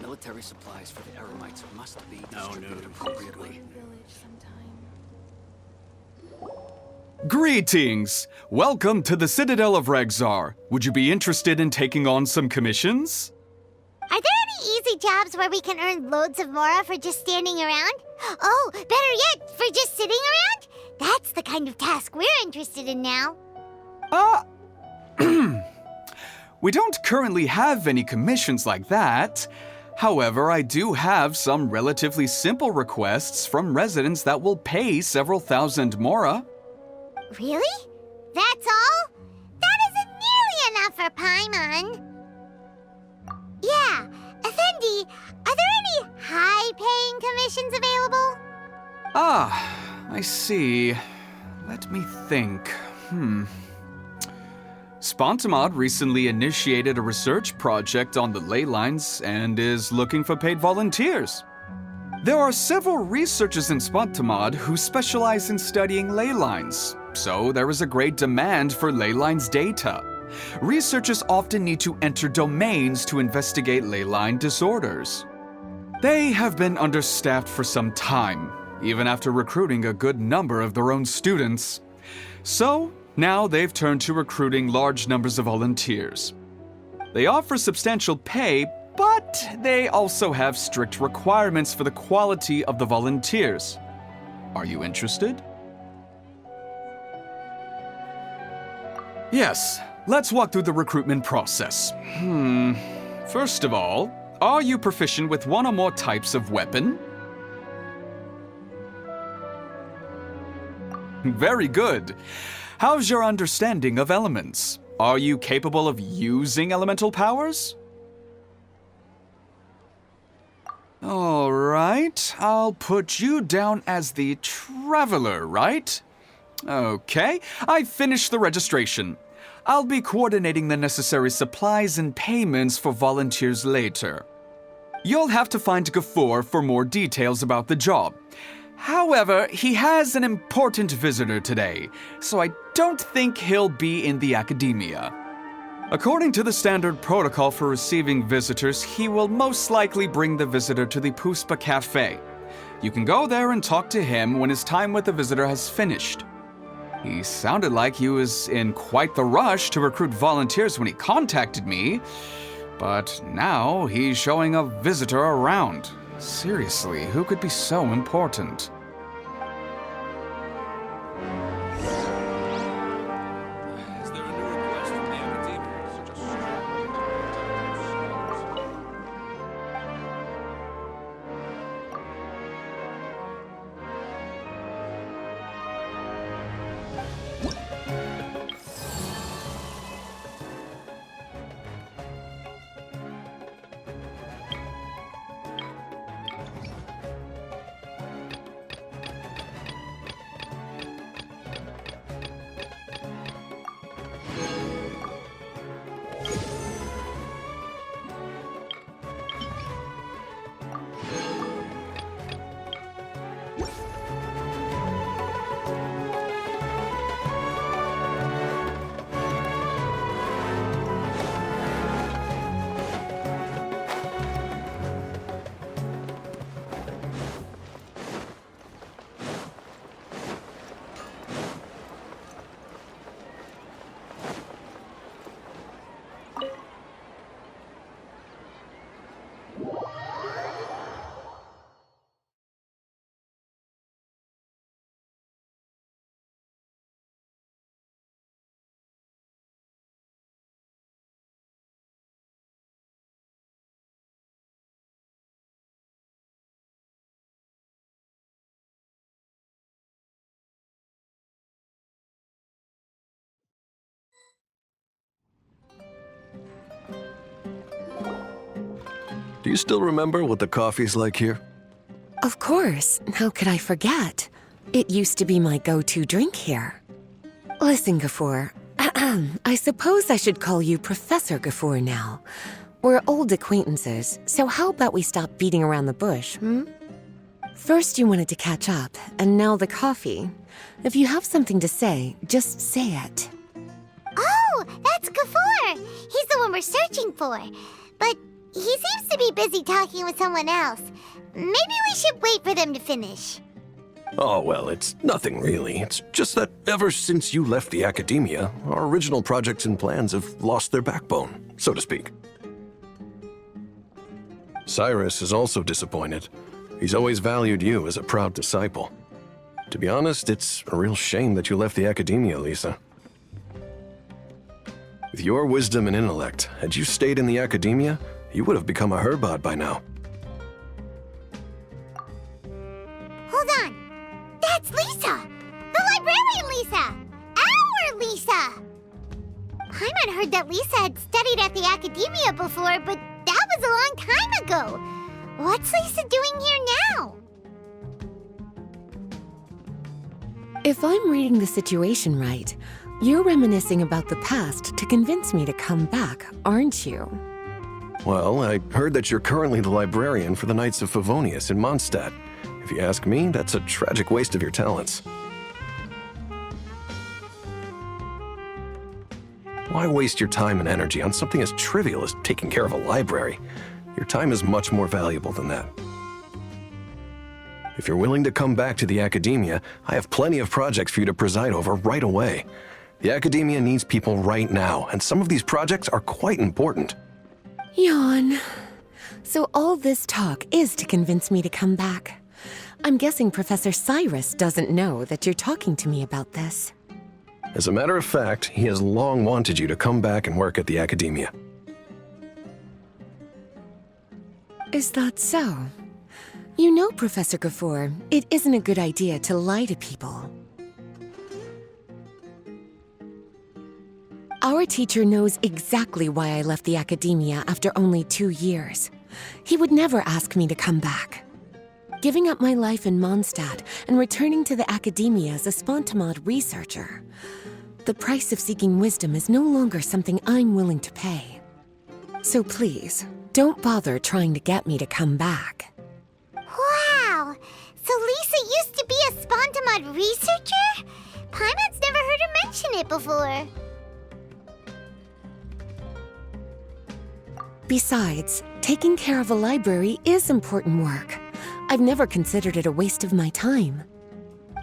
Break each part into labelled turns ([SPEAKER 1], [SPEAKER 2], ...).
[SPEAKER 1] Military supplies for the Eremites must be distributed appropriately.
[SPEAKER 2] Greetings! Welcome to the Citadel of Regzar. Would you be interested in taking on some commissions?
[SPEAKER 3] Are there any easy jobs where we can earn loads of Mora for just standing around? Oh, better yet, for just sitting around? That's the kind of task we're interested in now.
[SPEAKER 2] We don't currently have any commissions like that. However, I do have some relatively simple requests from residents that will pay several thousand Mora.
[SPEAKER 3] Really? That's all? That isn't nearly enough for Paimon. Yeah, Effendi, are there any high-paying commissions available?
[SPEAKER 2] Ah, I see. Let me think. Spontamod recently initiated a research project on the ley lines and is looking for paid volunteers. There are several researchers in Spontamod who specialize in studying ley lines, so there is a great demand for ley lines data. Researchers often need to enter domains to investigate ley line disorders. They have been understaffed for some time, even after recruiting a good number of their own students. So, now they've turned to recruiting large numbers of volunteers. They offer substantial pay, but they also have strict requirements for the quality of the volunteers. Are you interested? Yes, let's walk through the recruitment process. First of all, are you proficient with one or more types of weapon? Very good. How's your understanding of elements? Are you capable of using elemental powers? All right, I'll put you down as the Traveler, right? Okay, I've finished the registration. I'll be coordinating the necessary supplies and payments for volunteers later. You'll have to find Gafoor for more details about the job. However, he has an important visitor today, so I don't think he'll be in the academia. According to the standard protocol for receiving visitors, he will most likely bring the visitor to the Puspa Cafe. You can go there and talk to him when his time with the visitor has finished. He sounded like he was in quite the rush to recruit volunteers when he contacted me, but now he's showing a visitor around. Seriously, who could be so important?
[SPEAKER 1] Is there a new request from the academia?
[SPEAKER 4] Do you still remember what the coffee's like here?
[SPEAKER 5] Of course. How could I forget? It used to be my go-to drink here. Listen, Gafoor. I suppose I should call you Professor Gafoor now. We're old acquaintances, so how about we stop beating around the bush, First you wanted to catch up, and now the coffee. If you have something to say, just say it.
[SPEAKER 3] Oh, that's Gafoor! He's the one we're searching for. But he seems to be busy talking with someone else. Maybe we should wait for them to finish.
[SPEAKER 4] Oh, well, it's nothing really. It's just that ever since you left the academia, our original projects and plans have lost their backbone, so to speak. Cyrus is also disappointed. He's always valued you as a proud disciple. To be honest, it's a real shame that you left the academia, Lisa. With your wisdom and intellect, had you stayed in the academia, you would have become a Herbad by now.
[SPEAKER 3] Hold on! That's Lisa! The librarian Lisa! Our Lisa! Paimon heard that Lisa had studied at the academia before, but that was a long time ago. What's Lisa doing here now?
[SPEAKER 5] If I'm reading the situation right, you're reminiscing about the past to convince me to come back, aren't you?
[SPEAKER 4] Well, I heard that you're currently the librarian for the Knights of Favonius in Mondstadt. If you ask me, that's a tragic waste of your talents. Why waste your time and energy on something as trivial as taking care of a library? Your time is much more valuable than that. If you're willing to come back to the academia, I have plenty of projects for you to preside over right away. The academia needs people right now, and some of these projects are quite important.
[SPEAKER 5] Yawn. So all this talk is to convince me to come back. I'm guessing Professor Cyrus doesn't know that you're talking to me about this.
[SPEAKER 4] As a matter of fact, he has long wanted you to come back and work at the academia.
[SPEAKER 5] Is that so? You know, Professor Gafoor, it isn't a good idea to lie to people. Our teacher knows exactly why I left the academia after only 2 years. He would never ask me to come back. Giving up my life in Mondstadt and returning to the academia as a Spontamod researcher. The price of seeking wisdom is no longer something I'm willing to pay. So please, don't bother trying to get me to come back.
[SPEAKER 3] Wow! So Lisa used to be a Spontamod researcher? Paimon's never heard her mention it before.
[SPEAKER 5] Besides, taking care of a library is important work. I've never considered it a waste of my time.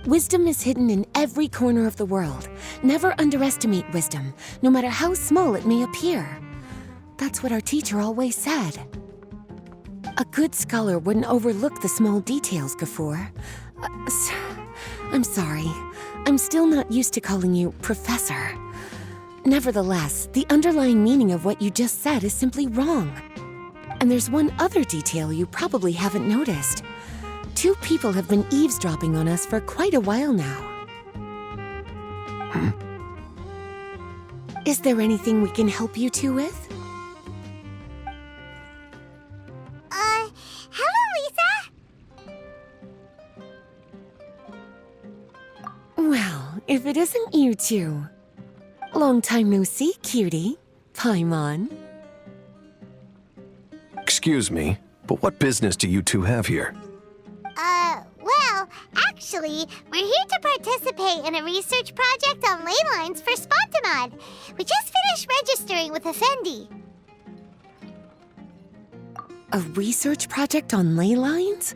[SPEAKER 5] Wisdom is hidden in every corner of the world. Never underestimate wisdom, no matter how small it may appear. That's what our teacher always said. A good scholar wouldn't overlook the small details, Gafoor. I'm sorry. I'm still not used to calling you Professor. Nevertheless, the underlying meaning of what you just said is simply wrong. And there's one other detail you probably haven't noticed. 2 people have been eavesdropping on us for quite a while now. Is there anything we can help you two with?
[SPEAKER 3] Hello, Lisa?
[SPEAKER 5] Well, if it isn't you two. Long time no see, cutie. Paimon.
[SPEAKER 4] Excuse me, but what business do you two have here?
[SPEAKER 3] Well, actually, we're here to participate in a research project on ley lines for Spontamod. We just finished registering with Effendi.
[SPEAKER 5] A research project on ley lines?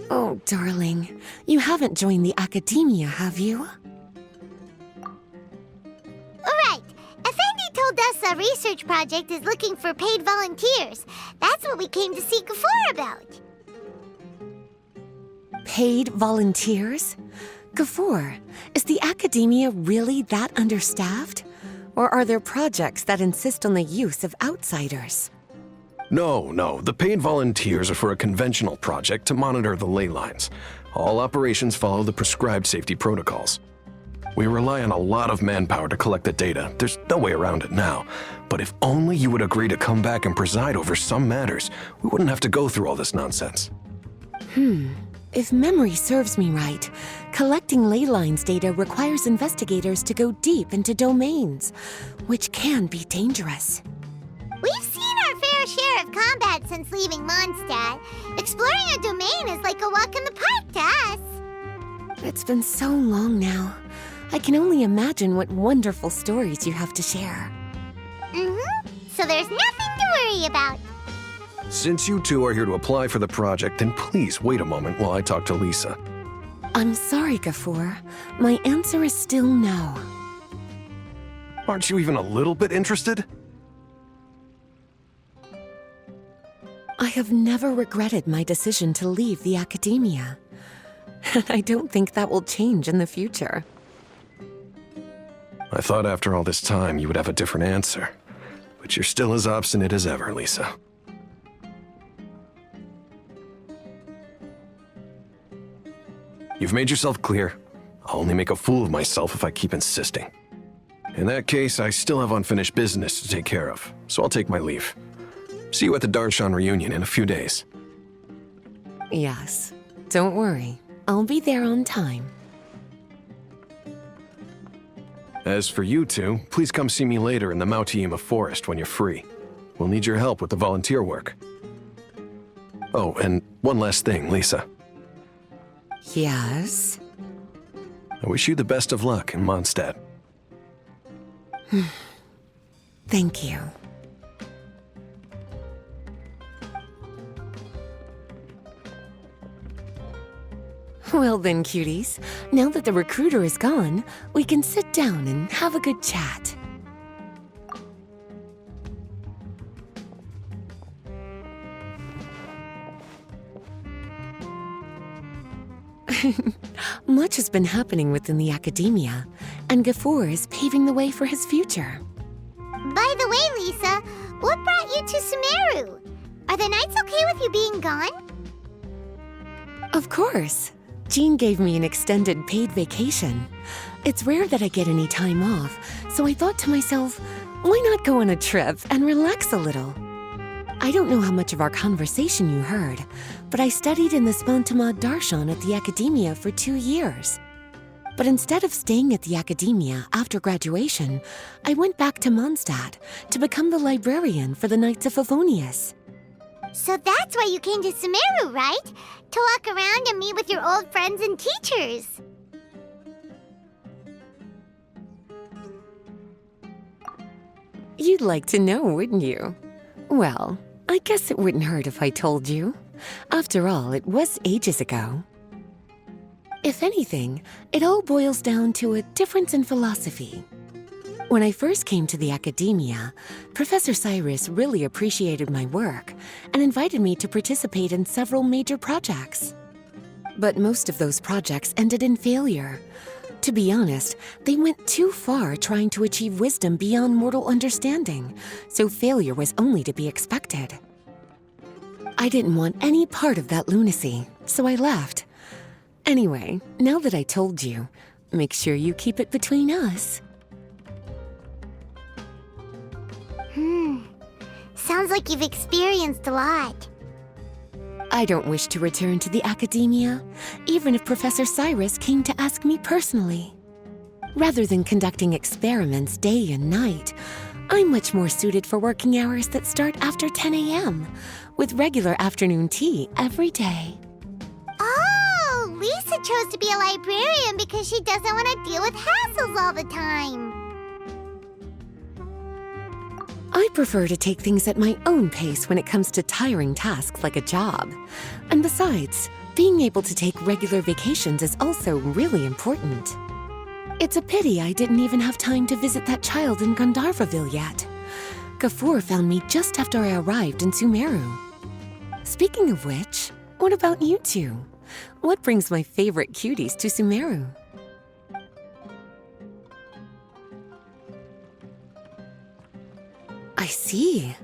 [SPEAKER 5] Oh, darling, you haven't joined the academia, have you?
[SPEAKER 3] Right. Effendi told us a research project is looking for paid volunteers. That's what we came to see Gafoor about.
[SPEAKER 5] Paid volunteers? Gafoor, is the academia really that understaffed? Or are there projects that insist on the use of outsiders?
[SPEAKER 4] No, the paid volunteers are for a conventional project to monitor the ley lines. All operations follow the prescribed safety protocols. We rely on a lot of manpower to collect the data. There's no way around it now. But if only you would agree to come back and preside over some matters, we wouldn't have to go through all this nonsense.
[SPEAKER 5] If memory serves me right, collecting ley lines data requires investigators to go deep into domains, which can be dangerous.
[SPEAKER 3] We've seen our fair share of combat since leaving Mondstadt. Exploring a domain is like a walk in the park to us.
[SPEAKER 5] It's been so long now. I can only imagine what wonderful stories you have to share.
[SPEAKER 3] So there's nothing to worry about.
[SPEAKER 4] Since you two are here to apply for the project, then please wait a moment while I talk to Lisa.
[SPEAKER 5] I'm sorry, Gafur. My answer is still no.
[SPEAKER 4] Aren't you even a little bit interested?
[SPEAKER 5] I have never regretted my decision to leave the academia. And I don't think that will change in the future.
[SPEAKER 4] I thought after all this time you would have a different answer. But you're still as obstinate as ever, Lisa. You've made yourself clear. I'll only make a fool of myself if I keep insisting. In that case, I still have unfinished business to take care of, so I'll take my leave. See you at the Darshan reunion in a few days.
[SPEAKER 5] Yes. Don't worry. I'll be there on time.
[SPEAKER 4] As for you two, please come see me later in the Mautiima forest when you're free. We'll need your help with the volunteer work. Oh, and one last thing, Lisa.
[SPEAKER 5] Yes?
[SPEAKER 4] I wish you the best of luck in Mondstadt.
[SPEAKER 5] Thank you. Well then, cuties. Now that the recruiter is gone, we can sit down and have a good chat. Much has been happening within the academia, and Gafur is paving the way for his future.
[SPEAKER 3] By the way, Lisa, what brought you to Sumeru? Are the Knights okay with you being gone?
[SPEAKER 5] Of course. Jean gave me an extended paid vacation. It's rare that I get any time off, so I thought to myself, why not go on a trip and relax a little? I don't know how much of our conversation you heard, but I studied in the Spontamad Darshan at the academia for 2 years. But instead of staying at the academia after graduation, I went back to Mondstadt to become the librarian for the Knights of Favonius.
[SPEAKER 3] So that's why you came to Sumeru, right? To walk around and meet with your old friends and teachers.
[SPEAKER 5] You'd like to know, wouldn't you? Well, I guess it wouldn't hurt if I told you. After all, it was ages ago. If anything, it all boils down to a difference in philosophy. When I first came to the academia, Professor Cyrus really appreciated my work and invited me to participate in several major projects. But most of those projects ended in failure. To be honest, they went too far trying to achieve wisdom beyond mortal understanding, so failure was only to be expected. I didn't want any part of that lunacy, so I left. Anyway, now that I told you, make sure you keep it between us.
[SPEAKER 3] Sounds like you've experienced a lot.
[SPEAKER 5] I don't wish to return to the academia, even if Professor Cyrus came to ask me personally. Rather than conducting experiments day and night, I'm much more suited for working hours that start after 10 a.m., with regular afternoon tea every day.
[SPEAKER 3] Oh, Lisa chose to be a librarian because she doesn't want to deal with hassles all the time.
[SPEAKER 5] I prefer to take things at my own pace when it comes to tiring tasks like a job. And besides, being able to take regular vacations is also really important. It's a pity I didn't even have time to visit that child in Gandharvaville yet. Gafur found me just after I arrived in Sumeru. Speaking of which, what about you two? What brings my favorite cuties to Sumeru? I see.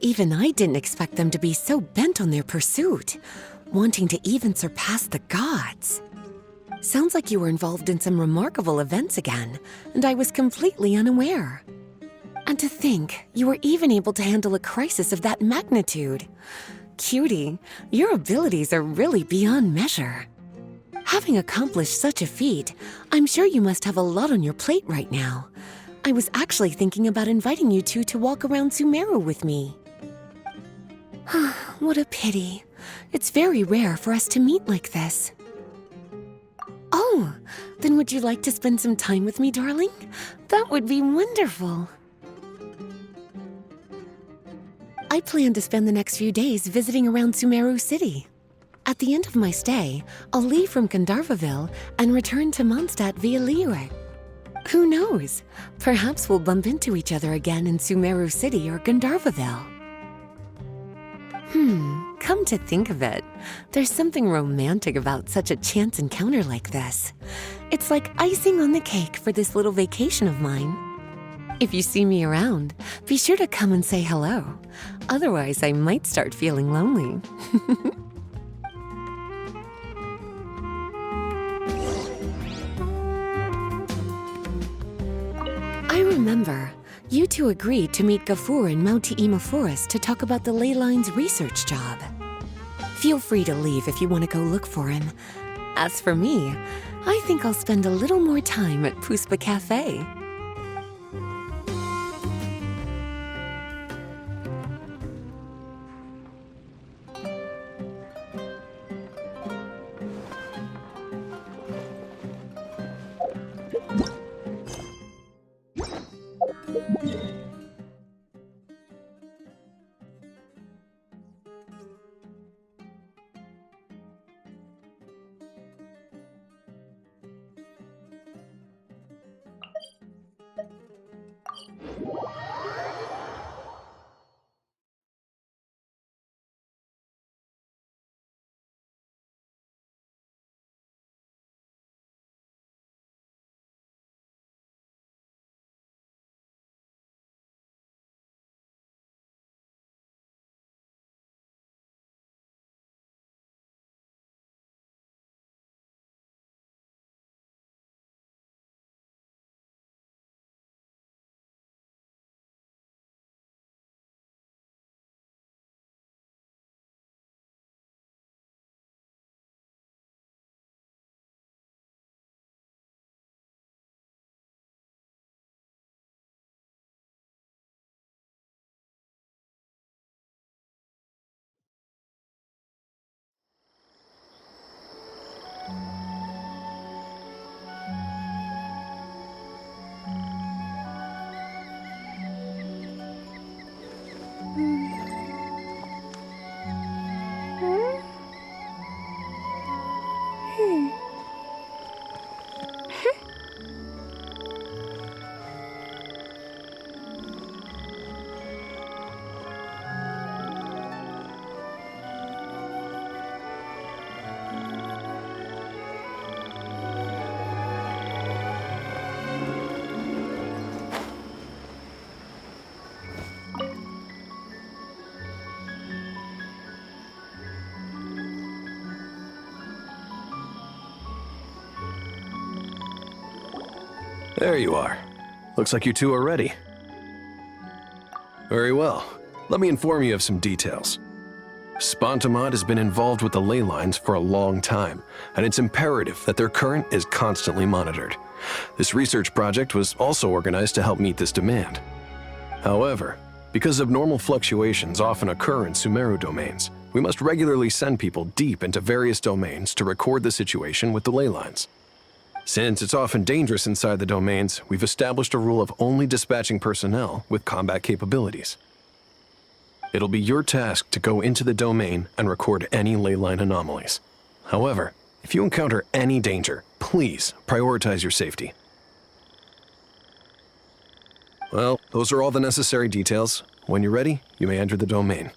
[SPEAKER 5] Even I didn't expect them to be so bent on their pursuit, wanting to even surpass the gods. Sounds like you were involved in some remarkable events again, and I was completely unaware. And to think, you were even able to handle a crisis of that magnitude. Cutie, your abilities are really beyond measure. Having accomplished such a feat, I'm sure you must have a lot on your plate right now. I was actually thinking about inviting you two to walk around Sumeru with me. What a pity. It's very rare for us to meet like this. Oh, then would you like to spend some time with me, darling? That would be wonderful. I plan to spend the next few days visiting around Sumeru City. At the end of my stay, I'll leave from Gandharvaville and return to Mondstadt via Liyue. Who knows? Perhaps we'll bump into each other again in Sumeru City or Gandharvaville. Come to think of it, there's something romantic about such a chance encounter like this. It's like icing on the cake for this little vacation of mine. If you see me around, be sure to come and say hello. Otherwise, I might start feeling lonely. I remember, you two agreed to meet Gafur in Mount Te'ima Forest to talk about the ley lines research job. Feel free to leave if you want to go look for him. As for me, I think I'll spend a little more time at Puspa Cafe.
[SPEAKER 4] There you are. Looks like you two are ready. Very well. Let me inform you of some details. Spontamod has been involved with the ley lines for a long time, and it's imperative that their current is constantly monitored. This research project was also organized to help meet this demand. However, because abnormal fluctuations often occur in Sumeru domains, we must regularly send people deep into various domains to record the situation with the ley lines. Since it's often dangerous inside the domains, we've established a rule of only dispatching personnel with combat capabilities. It'll be your task to go into the domain and record any ley line anomalies. However, if you encounter any danger, please prioritize your safety. Well, those are all the necessary details. When you're ready, you may enter the domain.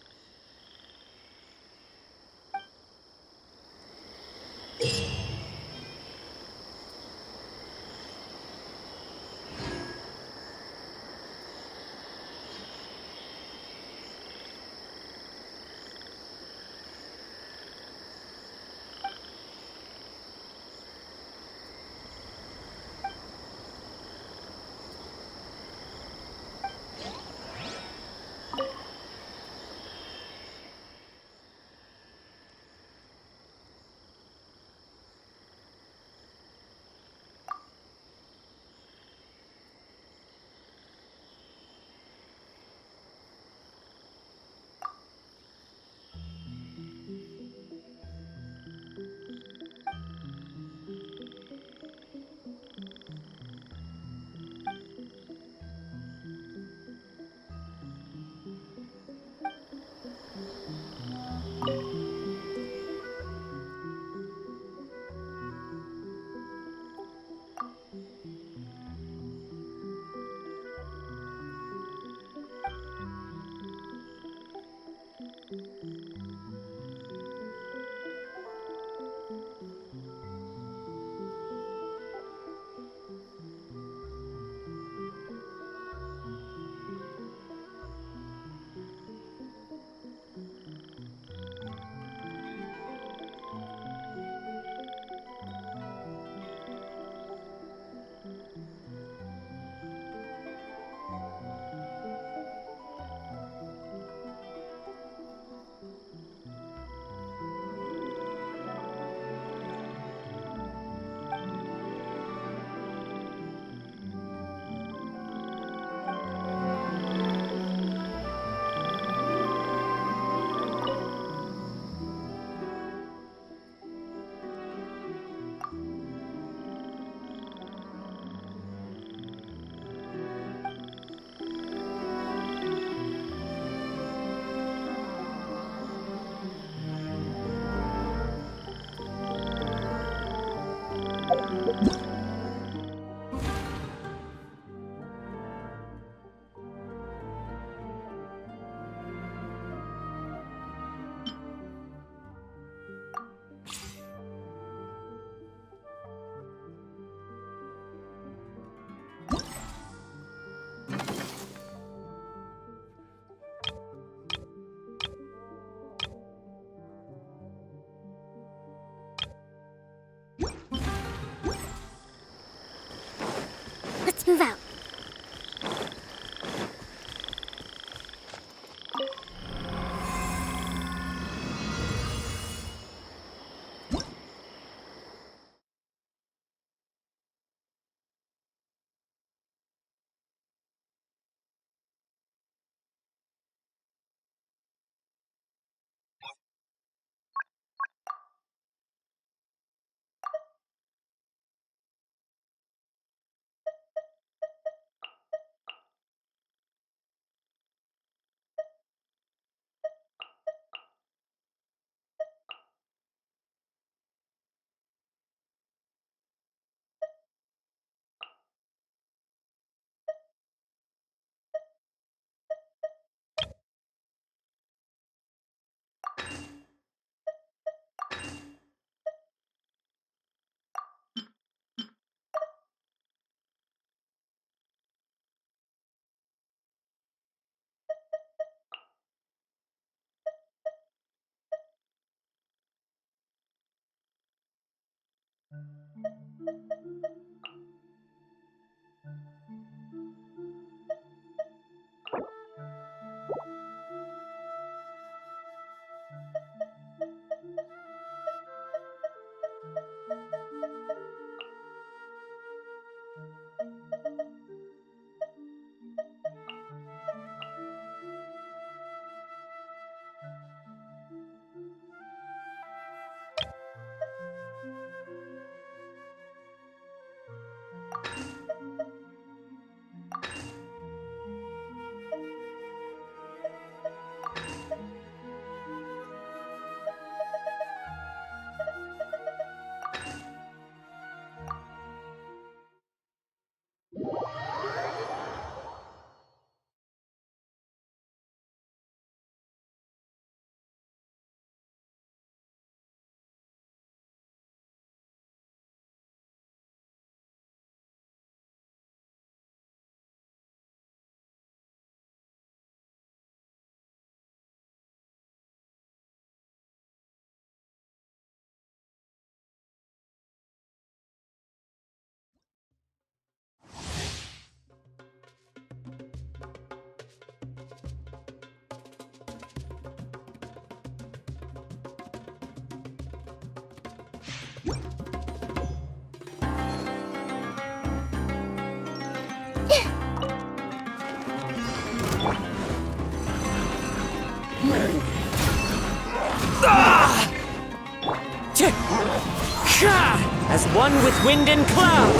[SPEAKER 6] As one with wind and cloud!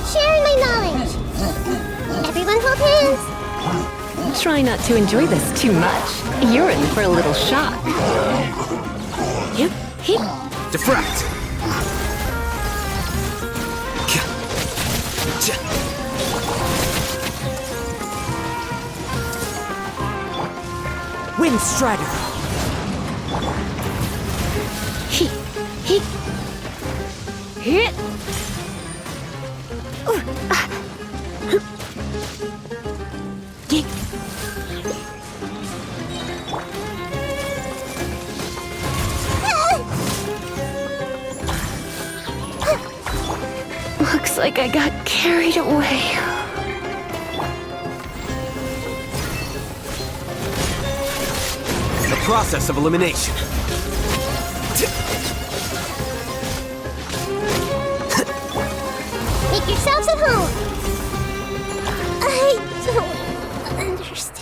[SPEAKER 3] Sharing my knowledge. Everyone hold hands.
[SPEAKER 5] Try not to enjoy this too much. You're in for a little shock. Yep. Hip.
[SPEAKER 6] Diffract! Wind Strider!
[SPEAKER 5] Hip. Hip. Hit. Looks like I got carried away.
[SPEAKER 6] The process of elimination.
[SPEAKER 3] Make yourselves at home. I don't understand.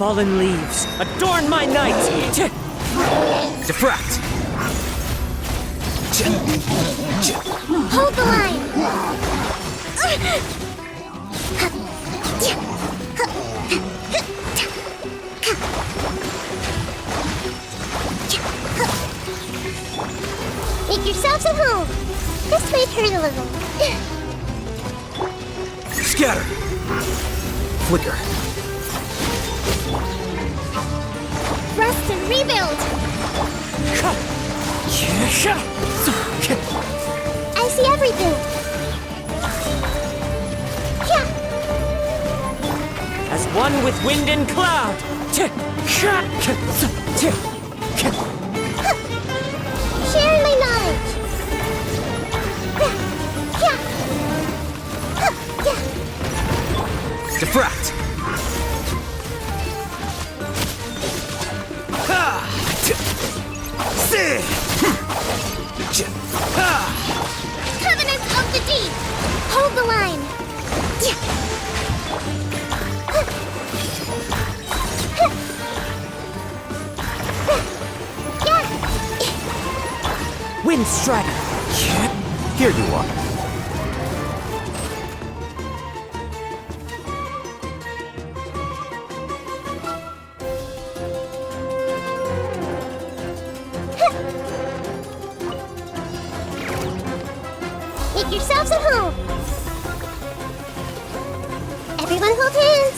[SPEAKER 6] fallen leaves adorn my night! Diffract!
[SPEAKER 3] Hold the line! Make yourselves at home. This might hurt a little.
[SPEAKER 6] Scatter! Flicker!
[SPEAKER 3] Rest and rebuild. I see everything. Yeah.
[SPEAKER 6] As one with wind and cloud!
[SPEAKER 3] Share my knowledge. Yeah.
[SPEAKER 6] Diffract!
[SPEAKER 3] Covenants of the deep. Hold the line.
[SPEAKER 6] Wind Strider! Here you are.
[SPEAKER 3] Make yourselves at home. Everyone hold hands.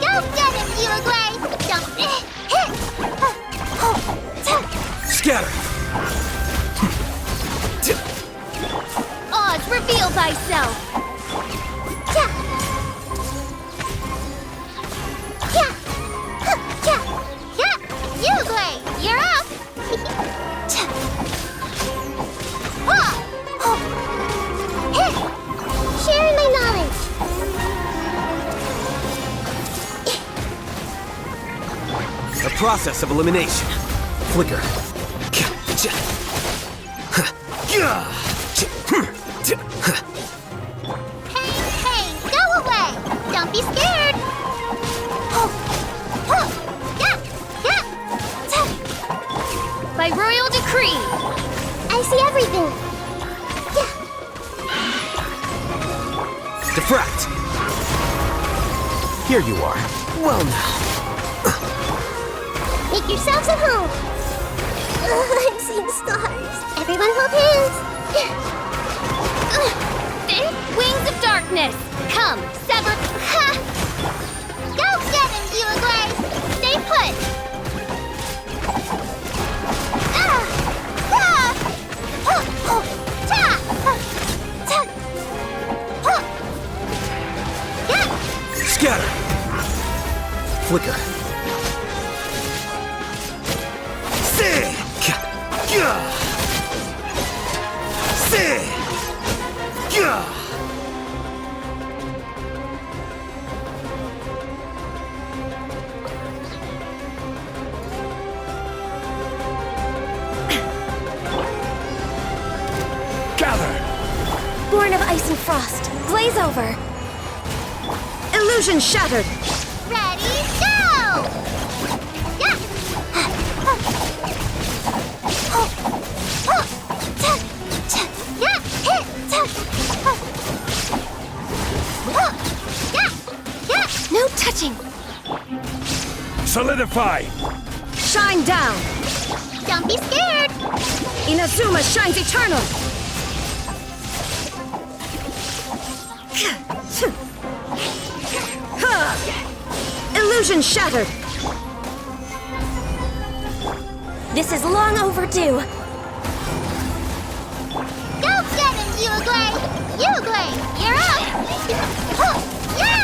[SPEAKER 3] Go get him, Uruguay! Don't hit!
[SPEAKER 6] Scatter!
[SPEAKER 3] Oz, reveal thyself! Uruguay, you're up! Sharing my knowledge.
[SPEAKER 6] The process of elimination. Flicker.
[SPEAKER 3] Hey, go away! Don't be scared! By royal decree! I see everything!
[SPEAKER 6] Diffract! Here you are. Well now.
[SPEAKER 3] Make yourselves at home! I'm seeing stars. Everyone hold hands! Wings of darkness! Come, sever... Ha! Go get him, Uruguay! Stay put!
[SPEAKER 6] Scatter! Flicker.
[SPEAKER 2] Gather!
[SPEAKER 3] Born of ice and frost, blaze over!
[SPEAKER 5] Illusion shattered!
[SPEAKER 3] Ready, go! Yeah! No touching!
[SPEAKER 2] Solidify!
[SPEAKER 5] Shine down!
[SPEAKER 3] Don't be scared!
[SPEAKER 5] Inazuma shines eternal! Illusion shattered!
[SPEAKER 3] This is long overdue! Go get him, Uruguay! Uruguay, you're up! Yeah!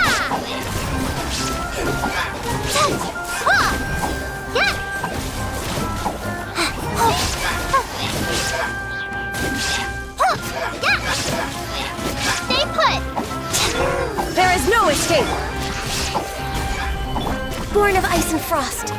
[SPEAKER 3] Stay put!
[SPEAKER 5] There is no escape!
[SPEAKER 3] Born of ice and frost.